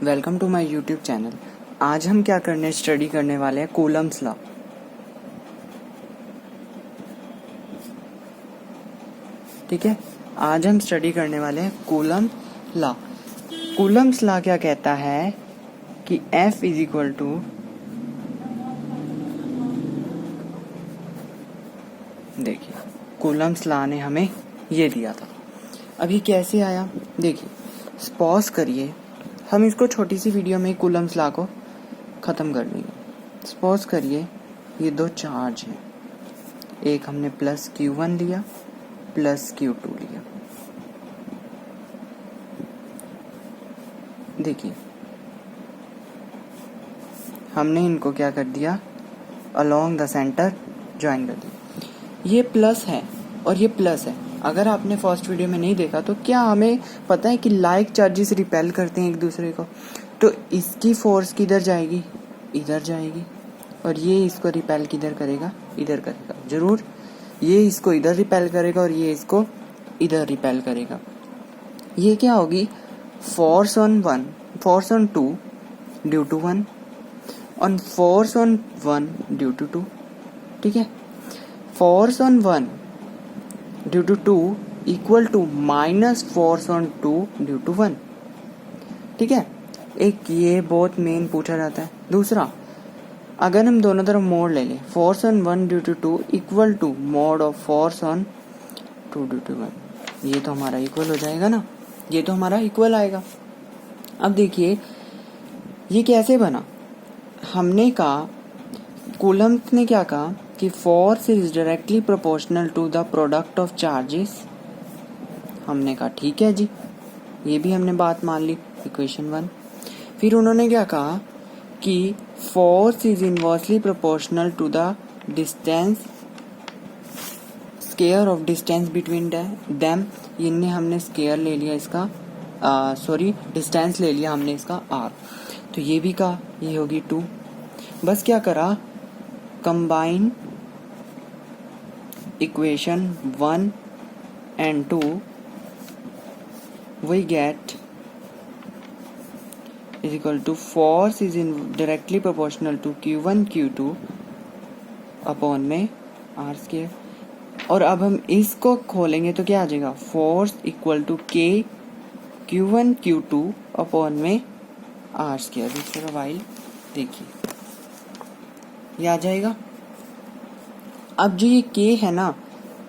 Welcome to my YouTube channel. आज हम क्या स्टडी करने वाले हैं कूलम्स लॉ। ठीक है, आज हम स्टडी करने वाले हैं कूलम लॉ। कूलम्स लॉ क्या कहता है कि F इज इक्वल टू देखिए, कूलम्स लॉ ने हमें ये दिया था। अभी कैसे आया देखिए, पॉज करिए, हम इसको छोटी सी वीडियो में कूलम्स लॉ को ख़त्म कर देंगे। सपोज करिए ये दो चार्ज हैं, एक हमने प्लस Q1 लिया प्लस Q2 लिया। देखिए हमने इनको क्या कर दिया, अलोंग द सेंटर ज्वाइन कर दिया। ये प्लस है और ये प्लस है। अगर आपने फर्स्ट वीडियो में नहीं देखा तो क्या हमें पता है कि लाइक चार्जेस रिपेल करते हैं एक दूसरे को, तो इसकी फोर्स किधर जाएगी, इधर जाएगी, और ये इसको रिपेल किधर करेगा, इधर करेगा। जरूर ये इसको इधर रिपेल करेगा और ये इसको इधर रिपेल करेगा। ये क्या होगी, force on 1, force on 2 due to 1 और फोर्स ऑन 1 ड्यू टू 2। ठीक है, force on 1 due to 2 equal to minus force on 2 due to 1। ठीक है, एक ये बहुत मेन पूछा जाता है। दूसरा, अगर हम दोनों तरफ मोड ले लें, force on 1 due to 2 equal to mod of force on 2 due to 1, ये तो हमारा इक्वल हो जाएगा ना, ये तो हमारा इक्वल आएगा। अब देखिए ये कैसे बना। हमने कहा, कूलम्ब ने क्या कहा कि force is directly proportional to the product of charges. हमने कहा ठीक है जी, ये भी हमने बात मान ली, इक्वेशन 1। फिर उन्होंने क्या कहा कि force is inversely proportional to the distance, square of distance between them. इनने हमने स्केयर ले लिया इसका, डिस्टेंस ले लिया हमने इसका r, तो ये भी कहा ये होगी 2। बस क्या करा, combine equation 1 and 2, we get is equal to force is in directly proportional to Q1 Q2 upon में R स्केयर। और अब हम इसको खोलेंगे तो क्या आ जाएगा, force equal to K Q1 Q2 upon में R स्केयर। दूसरा वाइल देखिए ये आ जाएगा। अब जो ये K है ना,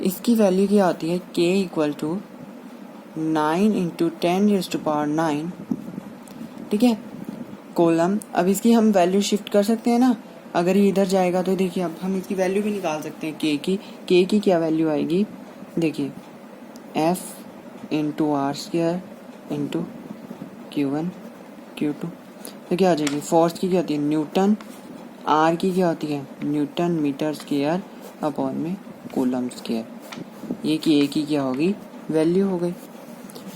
इसकी वैल्यू क्या आती है, K इक्वल टू 9 इंटू 10⁻⁹। ठीक है, कॉलम। अब इसकी हम वैल्यू शिफ्ट कर सकते हैं ना, अगर ये इधर जाएगा तो देखिए अब हम इसकी वैल्यू भी निकाल सकते हैं। K की क्या वैल्यू आएगी, देखिए F into R square into Q1 Q2, तो क्या आ जाएगी, फोर्स की क्या होती है न्यूटन, R की क्या होती है न्यूटन मीटर स्क्वायर अपॉन में कूलम स्क्वायर। ये K की क्या होगी, वैल्यू हो गई।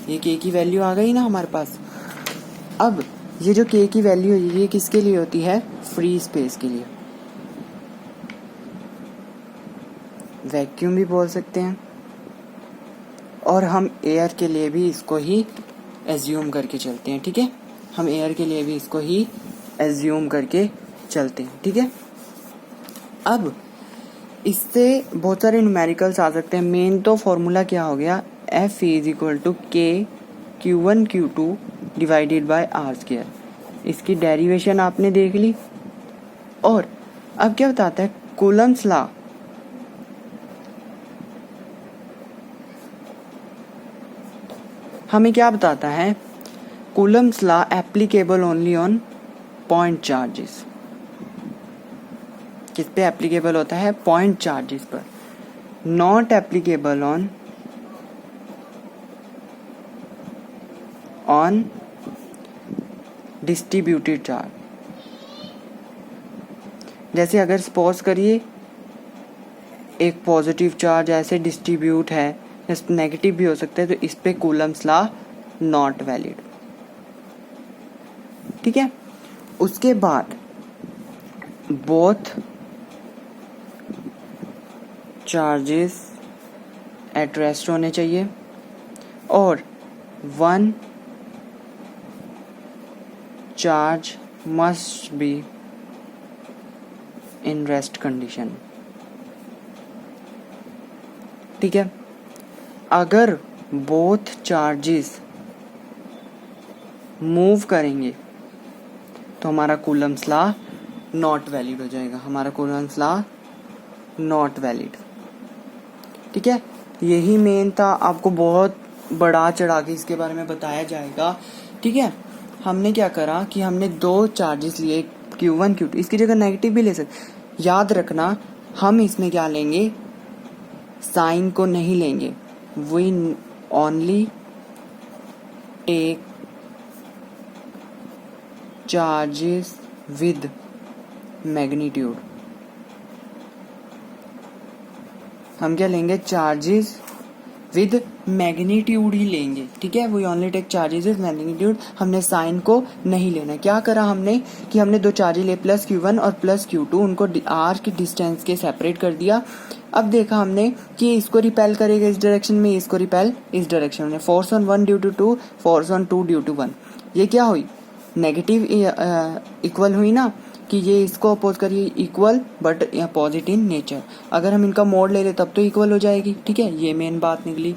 ये K की वैल्यू आ गई ना हमारे पास। अब ये जो K की वैल्यू है ये किसके लिए होती है, फ्री स्पेस के लिए, वैक्यूम भी बोल सकते हैं, और हम एयर के लिए भी इसको ही एज्यूम करके चलते हैं। ठीक है, हम एयर के लिए भी इसको ही एज्यूम करके चलते हैं। ठीक है, अब इससे बहुत सारे न्यूमेरिकल्स आ सकते हैं। मेन तो फॉर्मूला क्या हो गया, F is equal to K Q1 Q2 divided by R square. इसकी डेरिवेशन आपने देख ली। और अब क्या बताता है कूलम्स लॉ, हमें क्या बताता है, Coulomb's law applicable only on point charges. किस पे एप्लीकेबल होता है, पॉइंट चार्जेस पर, not applicable on distributed charge. जैसे अगर सपोज करिए एक पॉजिटिव चार्ज ऐसे डिस्ट्रीब्यूट है, जैसे नेगेटिव भी हो सकता है, तो इस पे कूलम्स लॉ नॉट वैलिड। ठीक है, उसके बाद बोथ चार्जेस एट रेस्ट होने चाहिए और 1 charge must be in rest condition. ठीक है, अगर बोथ चार्जेस मूव करेंगे तो हमारा कूलम्स लॉ नॉट वैलिड हो जाएगा, हमारा कूलम्स लॉ नॉट वैलिड। ठीक है, यही मेन था, आपको बहुत बढ़ा चढ़ा के इसके बारे में बताया जाएगा। ठीक है, हमने क्या करा कि हमने दो चार्जेस लिए, Q1 Q2, इसकी जगह नेगेटिव भी ले सकते। याद रखना हम इसमें क्या लेंगे, साइन को नहीं लेंगे, we only take charges with magnitude. हम क्या लेंगे, चार्जेस विद मैग्नीट्यूड ही लेंगे। ठीक है, we only take charges with magnitude, हमने साइन को नहीं लेना। क्या करा हमने कि हमने दो चार्जेस ले, प्लस Q1 और प्लस Q2, उनको r की डिस्टेंस के सेपरेट कर दिया। अब देखा हमने कि इसको रिपेल करेगा इस डायरेक्शन में, इसको रिपेल इस डायरेक्शन में। Force on 1 due to 2, force on 2 due to 1, ये क्या हुई, नेगेटिव इक्वल हुई ना, कि ये इसको अपोज करिए equal but opposite in nature. अगर हम इनका मोड ले ले तब तो इक्वल हो जाएगी। ठीक है, ये मेन बात निकली।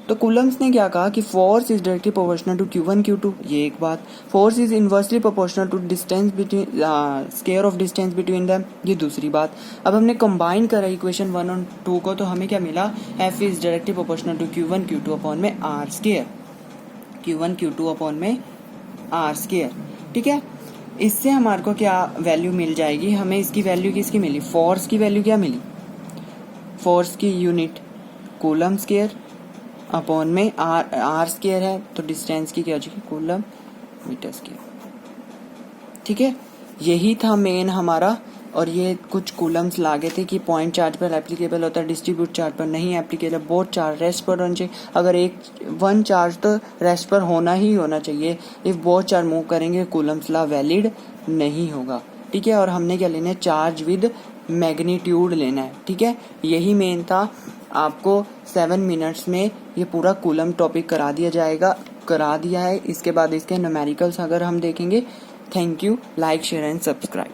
तो कूलम्स ने क्या कहा कि force is directly proportional to Q1 Q2, ये एक बात। Force is inversely proportional to distance between square of distance between them, ये दूसरी बात। अब हमने कंबाइन करा इक्वेशन 1 और 2 को, तो हमें क्या मिला, F is directly proportional to Q1 Q2 upon में R square, Q1 Q2 upon में R स्क्वायर। ठीक है, इससे हमारे को क्या वैल्यू मिल जाएगी, हमें इसकी वैल्यू किसकी मिली, फोर्स की वैल्यू क्या मिली, फोर्स की यूनिट कूलम स्क्वायर अपॉन में आर स्क्वायर है, तो डिस्टेंस की क्या हो जाएगी, कूलम मीटर स्क्वायर। ठीक है, यही था मेन हमारा। और ये कुछ कूलम्स लागे थे कि पॉइंट चार्ज पर एप्लीकेबल होता है, डिस्ट्रीब्यूट चार्ज पर नहीं एप्लीकेबल, बोथ चार्ज रेस्ट पर होना चाहिए। अगर वन चार्ज तो रेस्ट पर होना ही होना चाहिए। इफ बोथ चार्ज मूव करेंगे कूलम्स लॉ वैलिड नहीं होगा। ठीक है, और हमने क्या लेना है, चार्ज विद मैग्नीट्यूड लेना है। ठीक है, यही मेन था। आपको 7 मिनट्स में ये पूरा कूलम टॉपिक करा दिया है। इसके बाद इसके न्यूमेरिकल्स अगर हम देखेंगे। Thank you, like share and subscribe.